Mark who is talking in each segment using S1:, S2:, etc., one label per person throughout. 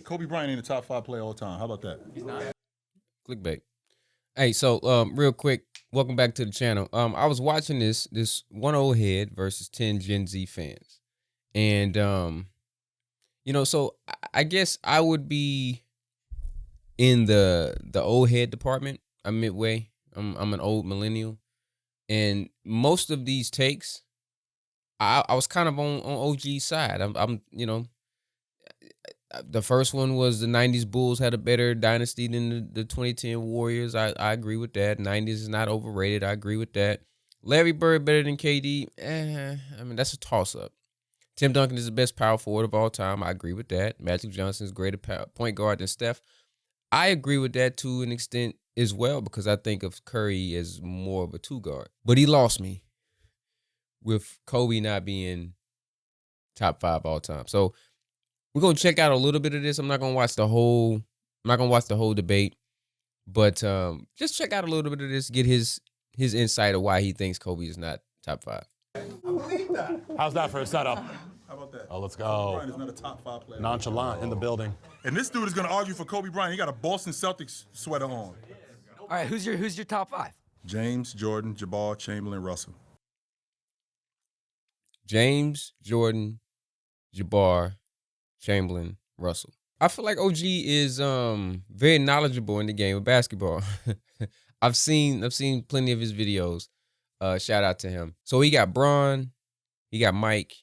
S1: Kobe Bryant ain't a top 5 player all time. How about that?
S2: Clickbait. Hey, so real quick, welcome back to the channel. I was watching this one old head versus 10 Gen Z fans, and so I guess I would be in the old head department. I'm midway. I'm an old millennial, and most of these takes, I was kind of on OG's side. I'm the first one was the 90s Bulls had a better dynasty than the 2010 Warriors. I agree with that. 90s is not overrated. I agree with that. Larry Bird better than KD. I mean, that's a toss-up. Tim Duncan is the best power forward of all time. I agree with that. Magic Johnson is greater point guard than Steph. I agree with that to an extent as well because I think of Curry as more of a two guard. But he lost me with Kobe not being top 5 all time. So we're gonna check out a little bit of this. I'm not gonna watch the whole debate, but just check out a little bit of this. Get his insight of why he thinks Kobe is not top 5.
S1: I believe that.
S3: How's that for a setup?
S1: How about that?
S3: Oh, let's
S1: Kobe
S3: go.
S1: Bryant is not a top 5 player.
S3: Nonchalant in the building.
S1: And this dude is gonna argue for Kobe Bryant. He got a Boston Celtics sweater on.
S4: All right, who's your top 5?
S1: James, Jordan, Jabbar, Chamberlain, Russell.
S2: James, Jordan, Jabbar, Chamberlain, Russell. I feel like OG is very knowledgeable in the game of basketball. I've seen plenty of his videos. Shout out to him. So he got Bron, he got Mike,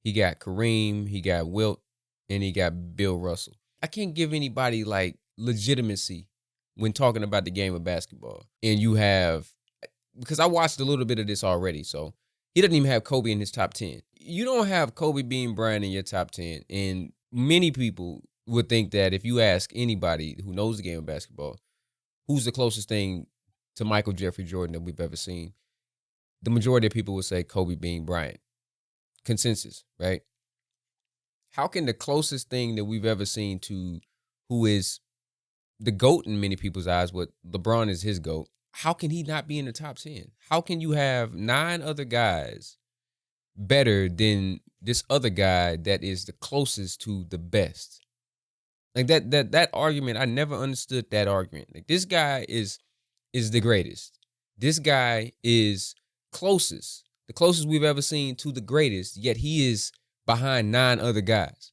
S2: he got Kareem, he got Wilt, and he got Bill Russell. I can't give anybody like legitimacy when talking about the game of basketball. And you have, because I watched a little bit of this already, so he doesn't even have Kobe in his top 10. You don't have Kobe Bean Bryant in your top 10. And many people would think that if you ask anybody who knows the game of basketball, who's the closest thing to Michael Jeffrey Jordan that we've ever seen, the majority of people would say Kobe Bean Bryant. Consensus, right? How can the closest thing that we've ever seen to who is the GOAT in many people's eyes, what LeBron is his GOAT, how can he not be in the top 10? How can you have 9 other guys better than this other guy that is the closest to the best? Like that argument, I never understood that argument. Like this guy is the greatest. This guy is the closest we've ever seen to the greatest, yet he is behind 9 other guys.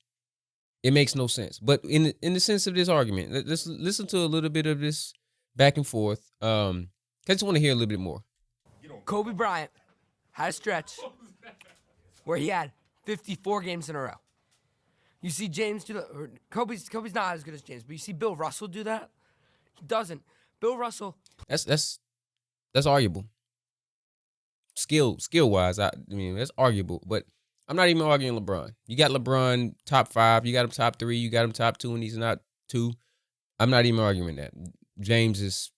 S2: It makes no sense. But in the sense of this argument, let's listen to a little bit of this back and forth. I just want to hear a little bit more.
S4: Kobe Bryant had a stretch where he had 54 games in a row. You see James do that. Kobe's not as good as James, but you see Bill Russell do that? He doesn't. Bill Russell.
S2: That's arguable. Skill wise, I mean that's arguable. But I'm not even arguing LeBron. You got LeBron top 5. You got him top 3. You got him top 2, and he's not 2. I'm not even arguing that. James is.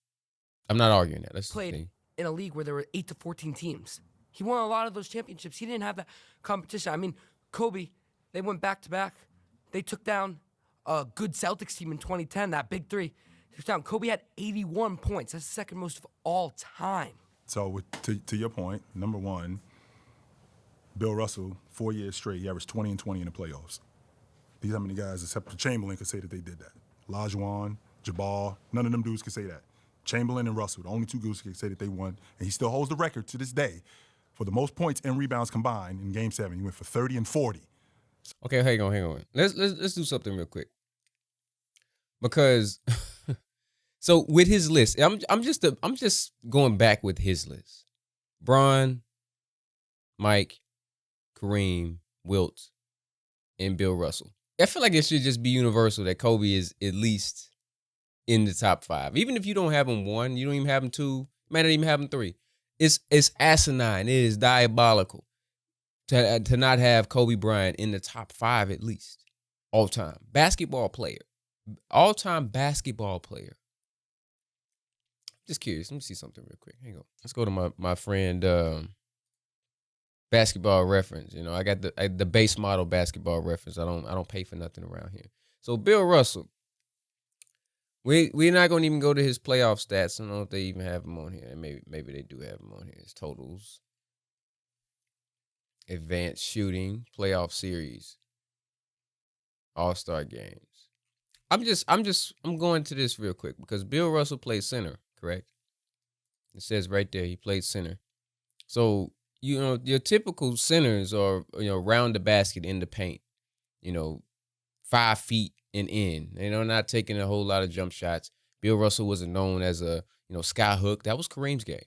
S2: I'm not arguing that. Let's
S4: played
S2: see.
S4: In a league where there were 8 to 14 teams. He won a lot of those championships. He didn't have that competition. I mean, Kobe, they went back to back. They took down a good Celtics team in 2010, that big 3. They took down. Kobe had 81 points. That's the second most of all time.
S1: So to your point, number one, Bill Russell, 4 years straight, he averaged 20 and 20 in the playoffs. These how many guys, except for Chamberlain, could say that they did that. Olajuwon, Jabbar, none of them dudes could say that. Chamberlain and Russell, the only 2 dudes could say that they won, and he still holds the record to this day for the most points and rebounds combined in Game 7. He went for 30 and 40.
S2: Okay, hang on. Let's do something real quick. Because so with his list, I'm just going back with his list. Bron, Mike, Kareem, Wilt, and Bill Russell. I feel like it should just be universal that Kobe is at least in the top 5. Even if you don't have him 1, you don't even have him 2, might not even have him 3. It's asinine. It is diabolical to not have Kobe Bryant in the top 5 at least. All-time basketball player. All-time basketball player. Just curious. Let me see something real quick. Hang on. Let's go to my friend Basketball Reference. You know, I got the base model Basketball Reference. I don't pay for nothing around here. So Bill Russell. We're not going to even go to his playoff stats. I don't know if they even have him on here. Maybe they do have him on here. His totals. Advanced shooting, playoff series. All-Star games. I'm going to this real quick because Bill Russell played center, correct? It says right there he played center. So, your typical centers are, round the basket in the paint, 5 feet and in. Not taking a whole lot of jump shots. Bill Russell wasn't known as a, sky hook. That was Kareem's game.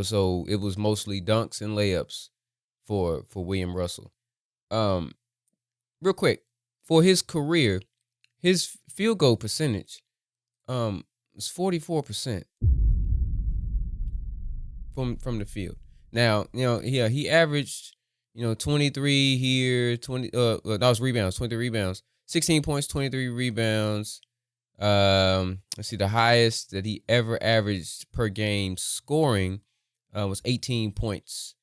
S2: So it was mostly dunks and layups for William Russell. Real quick, for his career, his field goal percentage was 44% from the field. Now, he averaged, 23 here, 20 that was rebounds, 20 rebounds, 16 points, 23 rebounds. Let's see, the highest that he ever averaged per game scoring was 18 points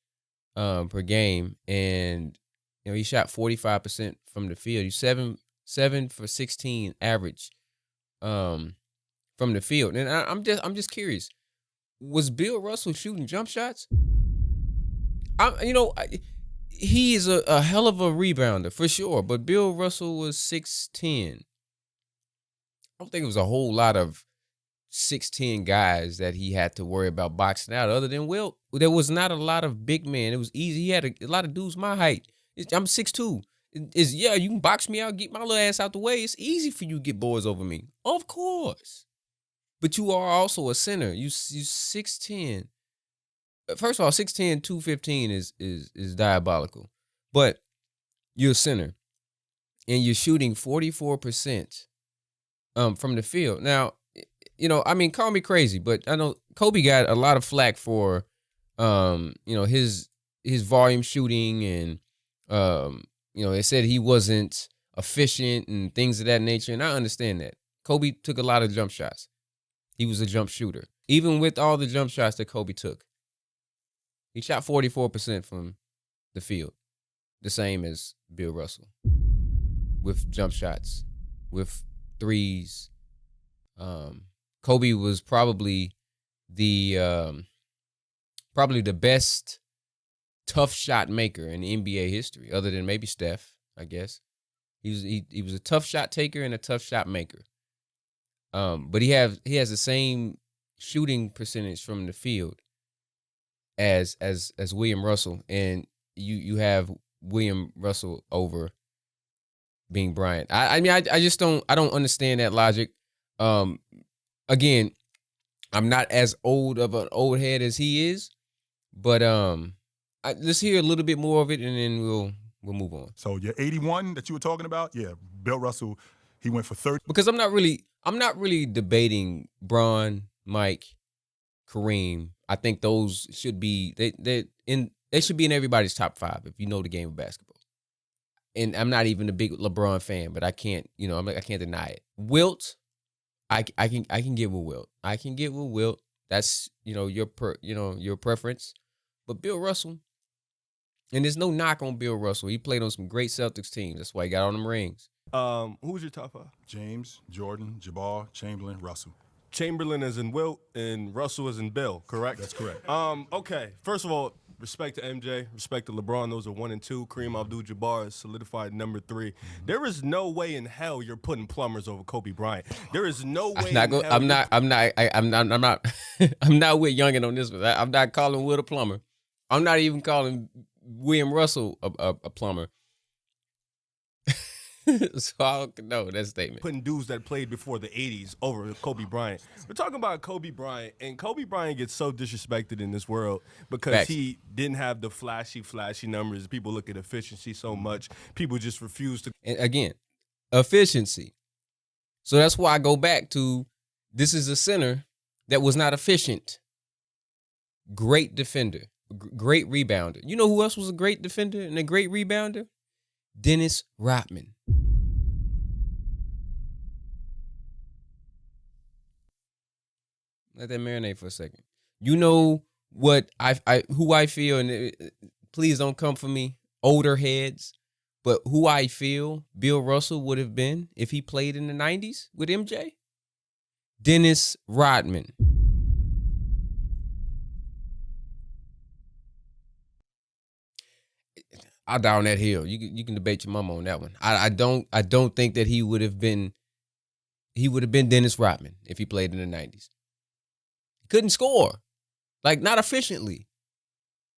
S2: per game, and he shot 45% from the field. He's 7 for 16 average from the field. And I'm just curious, was Bill Russell shooting jump shots? He is a hell of a rebounder for sure, but Bill Russell was 6'10". I don't think it was a whole lot of 6'10" guys that he had to worry about boxing out other than Wilt. There was not a lot of big men. It was easy. He had a lot of dudes my height. I'm 6'2". You can box me out, get my little ass out the way. It's easy for you to get boys over me. Of course. But you are also a center. You 6'10". First of all, 6'10", 215 is diabolical. But you're a center. And you're shooting 44% from the field. Now, call me crazy, but I know Kobe got a lot of flack for his volume shooting, and they said he wasn't efficient and things of that nature, and I understand that. Kobe took a lot of jump shots. He was a jump shooter. Even with all the jump shots that Kobe took, he shot 44% from the field, the same as Bill Russell, with jump shots, with threes. Kobe was probably the best tough shot maker in NBA history, other than maybe Steph, I guess. He was a tough shot taker and a tough shot maker. But he has the same shooting percentage from the field as William Russell, and you have William Russell over being Bryant. I don't understand that logic. Again, I'm not as old of an old head as he is, but let's hear a little bit more of it, and then we'll move on.
S1: So your 81 that you were talking about, yeah, Bill Russell, he went for 30.
S2: Because I'm not really debating Bron, Mike, Kareem. I think those should be they should be in everybody's top 5 if you know the game of basketball. And I'm not even a big LeBron fan, but I can't deny it. Wilt, I can get with Wilt. I can get with Wilt. That's your preference. But Bill Russell, and there's no knock on Bill Russell. He played on some great Celtics teams. That's why he got all them rings.
S3: Who's your top 5?
S1: James, Jordan, Jabbar, Chamberlain, Russell.
S3: Chamberlain is in Wilt and Russell is in Bill, correct?
S1: That's correct.
S3: Okay. First of all, respect to MJ, respect to LeBron. Those are 1 and 2. Kareem Abdul-Jabbar is solidified number 3. There is no way in hell you're putting plumbers over Kobe Bryant. There is no way. I'm not with Youngin on this one. I'm not calling Wilt a plumber. I'm not even calling William Russell a plumber. So I don't know that statement. Putting dudes that played before the 80s over Kobe Bryant. We're talking about Kobe Bryant, and Kobe Bryant gets so disrespected in this world because
S2: Facts.
S3: he didn't have the flashy numbers. People look at efficiency so much. People just refuse to.
S2: And again, efficiency. So that's why I go back to, this is a center that was not efficient. Great defender. Great rebounder. You know who else was a great defender and a great rebounder? Dennis Rodman. Let that marinate for a second. You know what who I feel, and please don't come for me, older heads, but who I feel Bill Russell would have been if he played in the 90s with MJ? Dennis Rodman. I'll die on that hill. You can debate your mama on that one. I don't think that he would have been Dennis Rodman if he played in the 90s. He couldn't score. Like, not efficiently.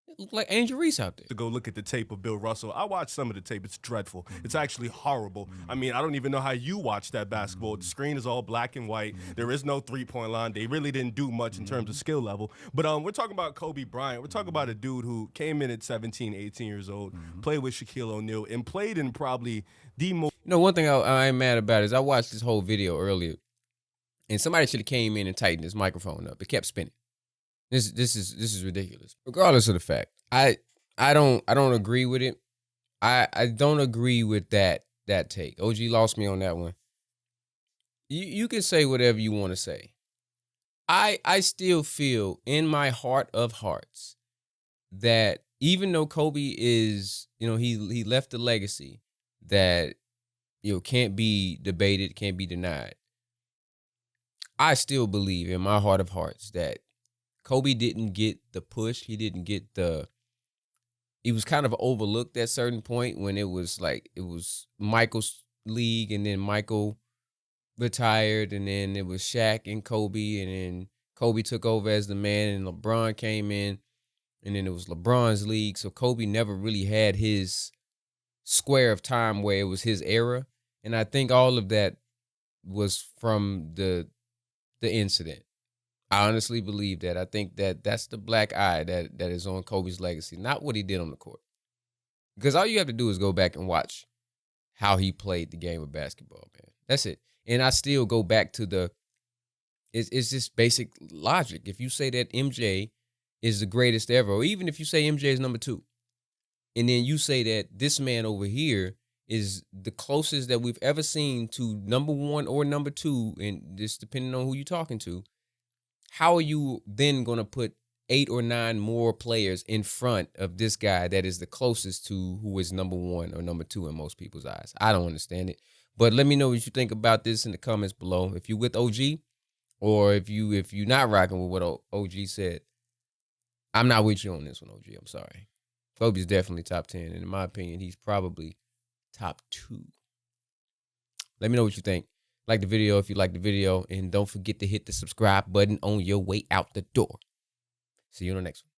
S2: It looked like Angel Reese out there.
S3: To go look at the tape of Bill Russell. I watched some of the tape. It's dreadful. It's actually horrible. I mean, I don't even know how you watch that basketball. The screen is all black and white. There is no three-point line. They really didn't do much in terms of skill level. But we're talking about Kobe Bryant. We're talking about a dude who came in at 17, 18 years old, played with Shaquille O'Neal, and played in probably the most...
S2: You know, one thing I ain't mad about is I watched this whole video earlier, and somebody should have came in and tightened this microphone up. It kept spinning. This is ridiculous. Regardless of the fact, I don't agree with it. I don't agree with that take. OG lost me on that one. You can say whatever you want to say. I still feel in my heart of hearts that even though Kobe is, he left a legacy that can't be debated, can't be denied. I still believe in my heart of hearts that Kobe didn't get the push. He didn't get he was kind of overlooked at a certain point when it was Michael's league, and then Michael retired, and then it was Shaq and Kobe, and then Kobe took over as the man, and LeBron came in, and then it was LeBron's league. So Kobe never really had his square of time where it was his era. And I think all of that was from the incident. I honestly believe that. I think that that's the black eye that is on Kobe's legacy, not what he did on the court. Because all you have to do is go back and watch how he played the game of basketball, man. That's it. And I still go back to it's just basic logic. If you say that MJ is the greatest ever, or even if you say MJ is number 2, and then you say that this man over here is the closest that we've ever seen to number 1 or number 2, and just depending on who you're talking to, how are you then going to put 8 or 9 more players in front of this guy that is the closest to who is number 1 or number 2 in most people's eyes? I don't understand it. But let me know what you think about this in the comments below. If you're with OG, or if you're not rocking with what OG said, I'm not with you on this one, OG. I'm sorry. Kobe's definitely top 10, and in my opinion, he's probably top 2. Let me know what you think. Like the video if you like the video, and don't forget to hit the subscribe button on your way out the door. See you on the next one.